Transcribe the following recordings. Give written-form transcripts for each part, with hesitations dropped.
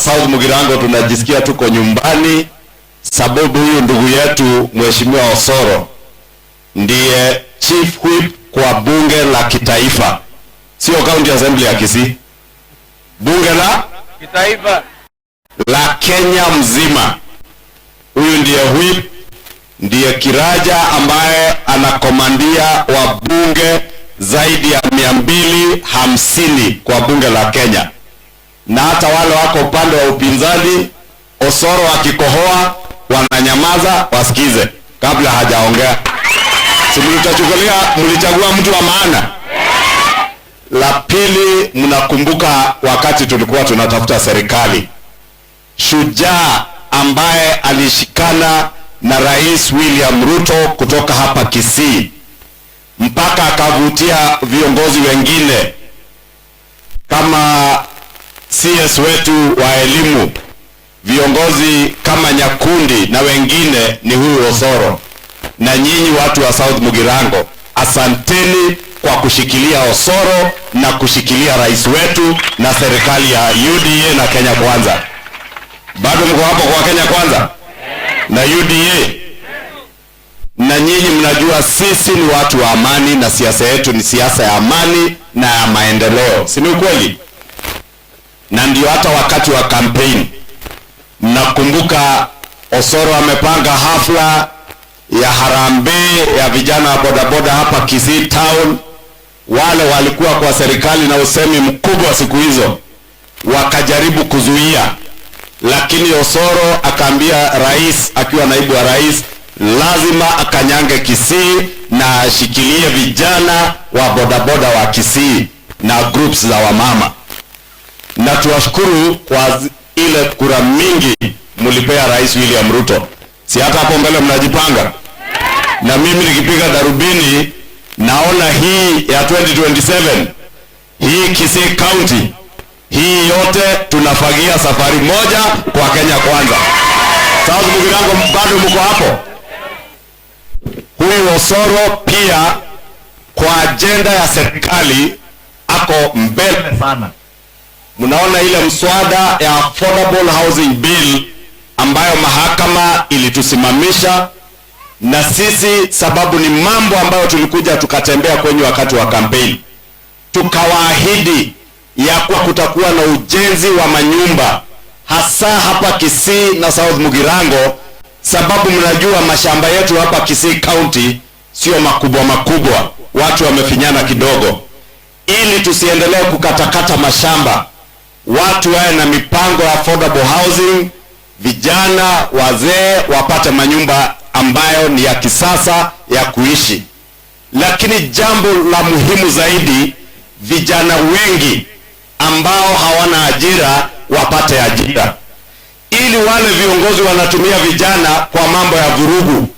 hapa South Mugirango tunajisikia tuko nyumbani, sababu huyu ndugu yetu Mheshimiwa Osoro ndiye Chief Whip kwa bunge la kitaifa, sio County Assembly ya Kisii, bunge la kitaifa la Kenya mzima. Huyu ndiye Whip, ndiye kiraja ambaye anakomandia wabunge zaidi ya 250 kwa bunge la Kenya. Na hata wale wako upande wa upinzani, Osoro akikohoa wananyamaza wasikize kabla hajaongea. Si mlichagua mtu wa maana. La pili, mnakumbuka wakati tulikuwa tunatafuta serikali, shujaa ambaye alishikana na Rais William Ruto kutoka hapa Kisii mpaka akavutia viongozi wengine kama CS wetu wa elimu, viongozi kama Nyakundi na wengine, ni huyu Osoro. Na nyinyi watu wa South Mugirango, asanteni kwa kushikilia Osoro na kushikilia rais wetu na serikali ya UDA na Kenya Kwanza. Bado mko hapo kwa Kenya Kwanza na UDA? Na nyinyi mnajua sisi ni watu wa amani na siasa yetu ni siasa ya amani na ya maendeleo, si ni ukweli? Na ndio hata wakati wa campaign mnakumbuka Osoro amepanga hafla ya harambee ya vijana wa bodaboda hapa Kisii Town. Wale walikuwa kwa serikali na usemi mkubwa siku hizo wakajaribu kuzuia, lakini Osoro akaambia rais akiwa naibu wa rais lazima akanyange Kisii na ashikilie vijana wa bodaboda wa Kisii na groups za wamama. Na tuwashukuru kwa ile kura mingi mulipea Rais William Ruto. Si hata hapo mbele mnajipanga? Na mimi nikipiga darubini naona hii ya 2027, hii Kisii County, hii yote tunafagia safari moja kwa Kenya Kwanza. South Mugirango bado mko hapo? Huyu Osoro pia kwa agenda ya serikali ako mbele sana. Mnaona ile mswada ya Affordable Housing Bill ambayo mahakama ilitusimamisha, na sisi sababu ni mambo ambayo tulikuja tukatembea kwenye wakati wa kampeni, tukawaahidi ya kuwa kutakuwa na ujenzi wa manyumba hasa hapa Kisii na South Mugirango, sababu mnajua mashamba yetu hapa Kisii County sio makubwa, watu wamefinyana kidogo. Ili tusiendelee kukatakata mashamba, watu wawe na mipango ya affordable housing, vijana wazee wapate manyumba ambayo ni ya kisasa ya kuishi. Lakini jambo la muhimu zaidi, vijana wengi ambao hawana ajira wapate ajira, ili wale viongozi wanatumia vijana kwa mambo ya vurugu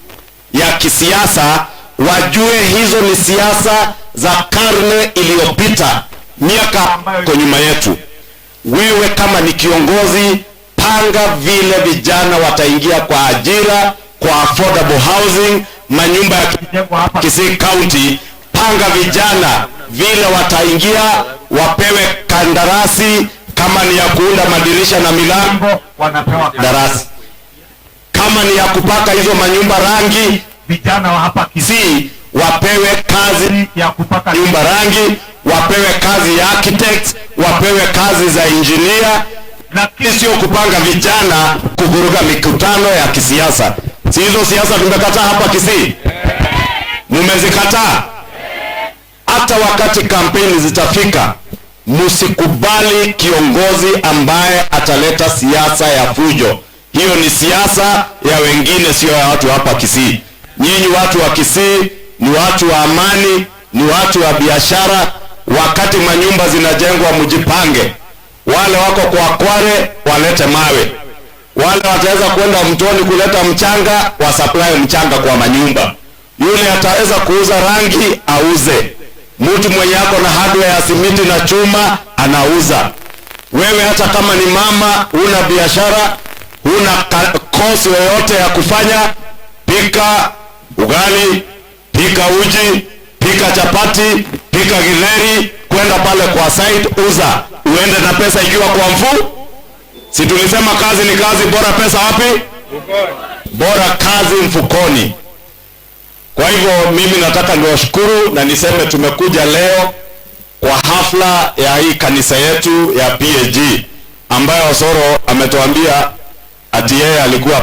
ya kisiasa wajue hizo ni siasa za karne iliyopita, miaka ambayo iko nyuma yetu. Wewe kama ni kiongozi, panga vile vijana wataingia kwa ajira, kwa affordable housing, manyumba ya kijengwa hapa Kisii County. Panga vijana vile wataingia, wapewe kandarasi, kama ni ya kuunda madirisha na milango wanapewa kandarasi, kama ni ya kupaka hizo manyumba rangi, vijana wa hapa Kisii wapewe kazi ya kupaka nyumba rangi, wapewe kazi ya architect, wapewe kazi za engineer, na sio kupanga vijana kuvuruga mikutano ya kisiasa. Si hizo siasa tumekataa hapa Kisii? Mumezikataa. Hata wakati kampeni zitafika, msikubali kiongozi ambaye ataleta siasa ya fujo. Hiyo ni siasa ya wengine, sio ya watu hapa Kisii. Nyinyi watu wa Kisii ni watu wa amani, ni watu wa biashara. Wakati manyumba zinajengwa mjipange. Wale wako kwa Kware walete mawe, wale wataweza kwenda mtoni kuleta mchanga wa supply mchanga kwa manyumba. Yule ataweza kuuza rangi auze. Mtu mwenye yako na hardware ya simiti na chuma anauza. Wewe hata kama ni mama, una biashara, una kosi yoyote ya kufanya, pika ugali, pika uji, pika chapati, pika githeri, kwenda pale kwa site uza, uende na pesa ikiwa kwa mfuko. Si tulisema kazi ni kazi, bora pesa wapi? Bora kazi mfukoni. Kwa hivyo mimi nataka niwashukuru na niseme tumekuja leo kwa hafla ya hii kanisa yetu ya PAG ambayo Osoro ametuambia ati yeye alikuwa